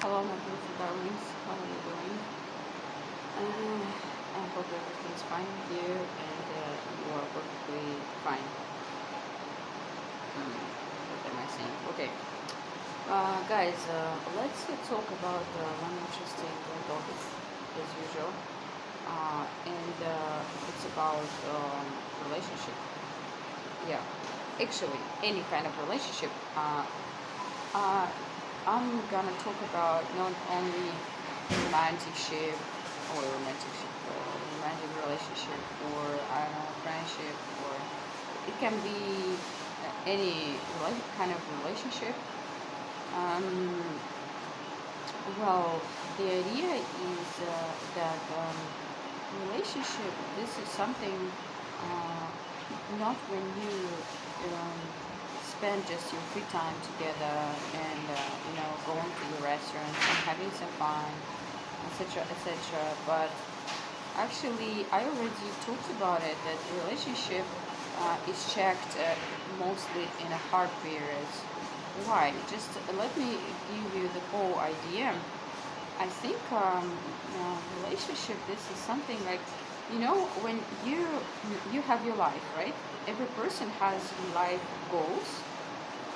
Hello, my beautiful darlings. How are you doing? I hope everything's fine with you and you are perfectly fine. What am I saying? Okay. Guys, let's talk about one interesting topic as usual. And it's about relationship. Yeah. Actually, any kind of relationship. Uh, I'm gonna talk about not only romantic ship romantic relationship, or I don't know, friendship, or it can be any kind of relationship. Um, well, the idea is that relationship. This is something uh, not when you um, spend just your free time together and going to the restaurants and having some fun, etc., etc. But actually, I already talked about it, that relationship is checked mostly in a hard period. Why? Just let me give you the whole idea. I think relationship. This is something like, when you have your life, right? Every person has life goals.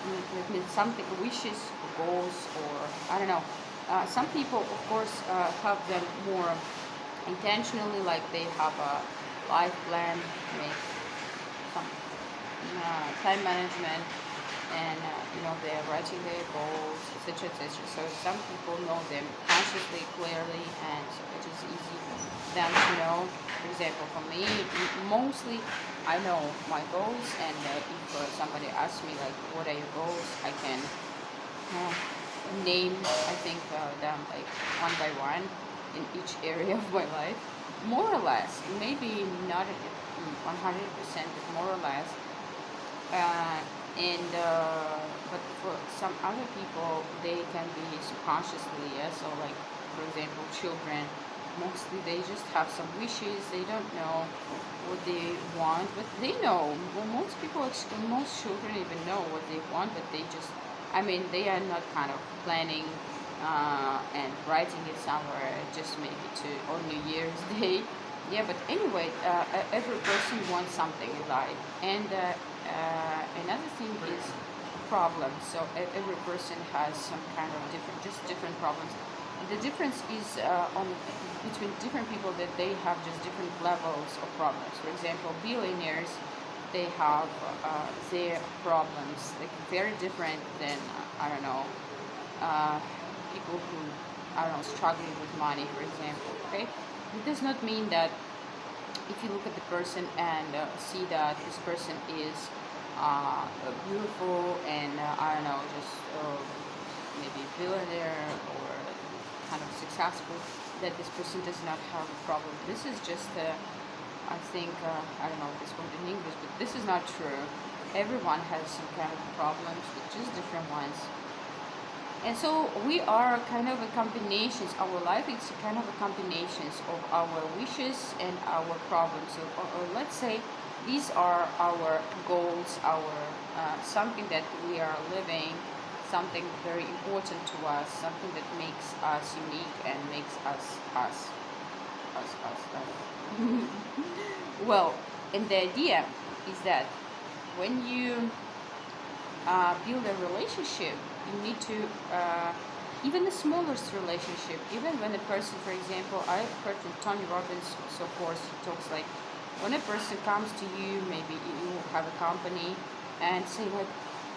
It means something, wishes, goals, or I don't know. Some people, of course, have them more intentionally, like they have a life plan, make some time management, and they're writing their goals, etc., etc. So some people know them consciously, clearly, and so it is easy for them to know. For example, for me, mostly I know my goals, and if somebody asks me like, what are your goals, I can name, I think, them like one by one in each area of my life, more or less, maybe not 100%, but more or less. And But for some other people, they can be subconsciously, yes. So like, for example, children, mostly they just have some wishes. They don't know what they want, but they know. Well, most people, most children even know what they want, but they just, I mean, they are not kind of planning and writing it somewhere, just maybe to on New Year's Day. Yeah, but anyway, every person wants something in life, and another thing is problems. So every person has some kind of different problems. The difference is on between different people, that they have just different levels of problems. For example, billionaires, they have their problems like very different than I don't know, people who, I don't know, struggling with money, for example. Okay, it does not mean that if you look at the person and see that this person is beautiful and I don't know, just maybe billionaire or kind of successful, that this person does not have a problem. This is just, I think, I don't know this word in English, but this is not true. Everyone has some kind of problems, but just different ones. And so we are kind of a combinations. Our life is kind of a combinations of our wishes and our problems. So, or let's say these are our goals, our something that we are living, something very important to us, something that makes us unique and makes us us, us. Well, and the idea is that when you build a relationship, you need to, even the smallest relationship, even when a person, for example, I heard from Tony Robbins, so of course, he talks like, when a person comes to you, maybe you have a company, and say like,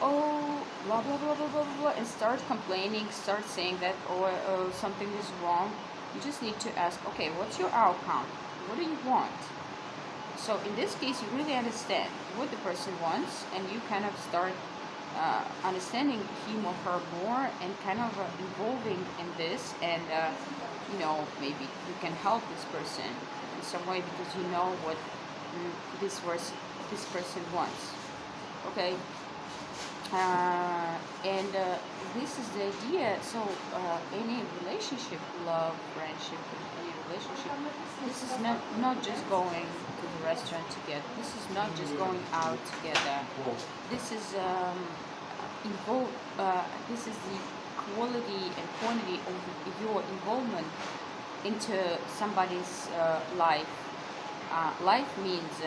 oh, blah, blah, blah, blah, blah, blah, and start complaining, start saying that, oh, something is wrong, you just need to ask, okay, what's your outcome? What do you want? So in this case, you really understand what the person wants, and you kind of start understanding him or her more, and kind of involving in this, and maybe you can help this person in some way, because you know what this person wants. Okay, and this is the idea. So any relationship, love, friendship, any relationship, this is not just going to the restaurant together. This is not just going out together. This is involved. This is the quality and quantity of your involvement into somebody's life. Life means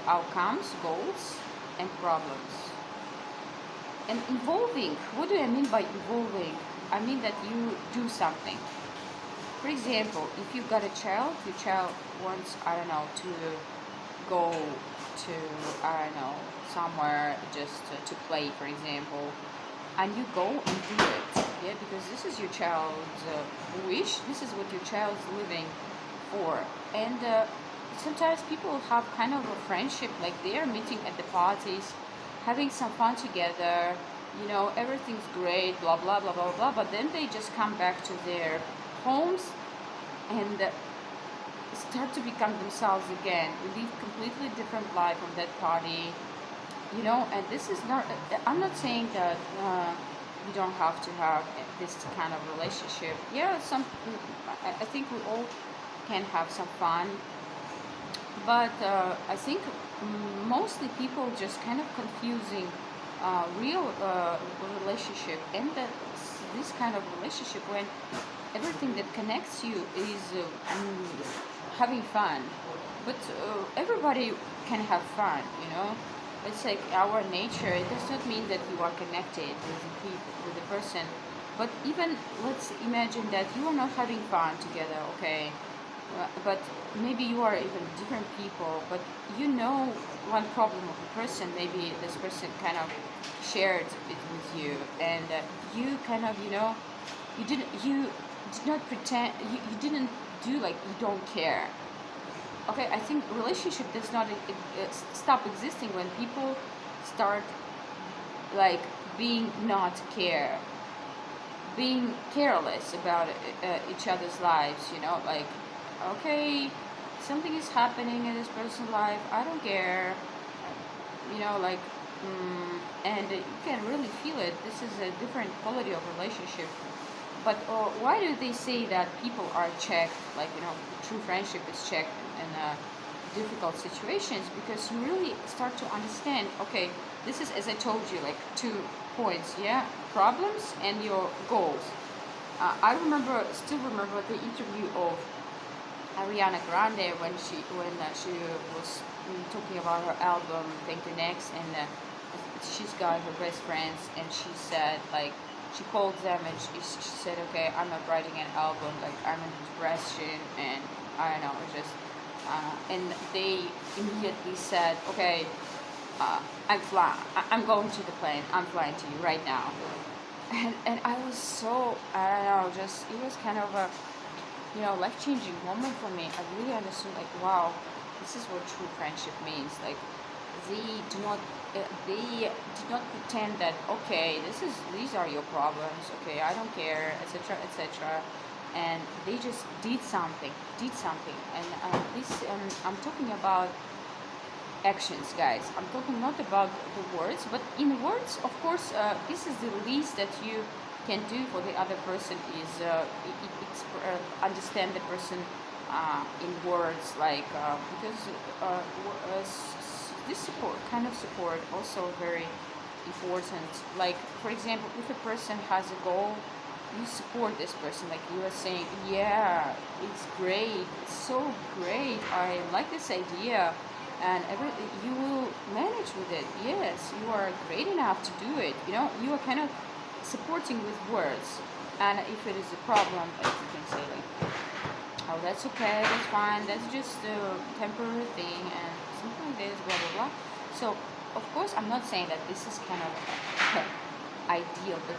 outcomes, goals, and problems. And involving, what do I mean by involving? I mean that you do something. For example, if you've got a child, your child wants, I don't know, to go to, I don't know, somewhere just to play, for example, and you go and do it, yeah, because this is your child's wish, this is what your child's living for. And sometimes people have kind of a friendship, like they are meeting at the parties, having some fun together, you know, everything's great, blah blah blah blah blah, but then they just come back to their homes and start to become themselves again, live completely different life on that party, you know. And this is not, I'm not saying that you don't have to have this kind of relationship. Yeah, I think we all can have some fun, but I think mostly people just kind of confusing real relationship and this kind of relationship when everything that connects you is having fun. But everybody can have fun, you know. It's like our nature. It does not mean that you are connected with the people, with the person. But even let's imagine that you are not having fun together, okay? But maybe you are even different people, but you know one problem of a person, maybe this person kind of shared it with you, and you kind of, you know, you did not pretend, you didn't do like you don't care. Okay, I think relationship does not stop existing when people start like being not care, being careless about each other's lives, you know, like, okay, something is happening in this person's life, I don't care, you know, like, and you can really feel it. This is a different quality of relationship. But why do they say that people are checked, like, you know, true friendship is checked in difficult situations? Because you really start to understand, okay, this is, as I told you, like 2 points, yeah, problems and your goals. I still remember the interview of Ariana Grande when she was talking about her album Thank You Next, and she's got her best friends, and she said, like, she called them and she said, okay, I'm not writing an album, like, I'm in depression, and I don't know, just and they immediately said, okay, I'm going to the plane, I'm flying to you right now. And I was so, I don't know, just, it was kind of a, you know, life-changing moment for me. I really understood, like, wow, this is what true friendship means. Like, they do not pretend that, okay, these are your problems, okay, I don't care, etc., etc., and they just did something. And I'm talking about actions, guys. I'm talking not about the words, but in words, of course, this is the least that you can do for the other person is understand the person in words, like, because this kind of support also very important. Like, for example, if a person has a goal, you support this person, like you are saying, yeah, it's great, it's so great, I like this idea, and you will manage with it. Yes, you are great enough to do it, you know. You are kind of supporting with words. And if it is a problem, like, you can say, like, oh, that's okay, that's fine, that's just a temporary thing, and something like this, blah blah blah. So of course I'm not saying that this is kind of ideal, but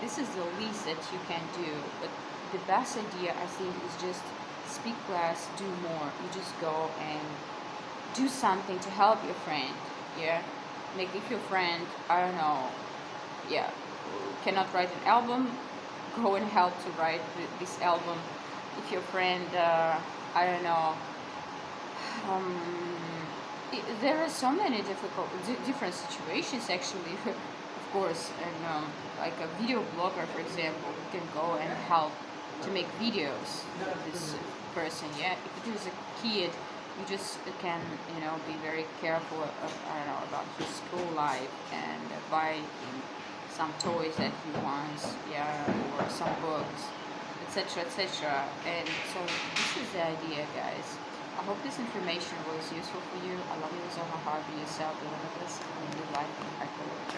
this is the least that you can do. But the best idea, I think, is just speak less, do more. You just go and do something to help your friend, yeah. Like, if your friend, I don't know, yeah, cannot write an album, go and help to write this album. If your friend, I don't know, there are so many different situations, actually. Of course, and like a video blogger, for example, you can go and help to make videos with this person, yeah. If it is a kid, you just can, you know, be very careful of, I don't know, about his school life, and buy him some toys that he wants, yeah, or some books, etc., etc. And so this is the idea, guys. I hope this information was useful for you. I love you with all my heart. Be yourself. Be limitless. And live life impactfully.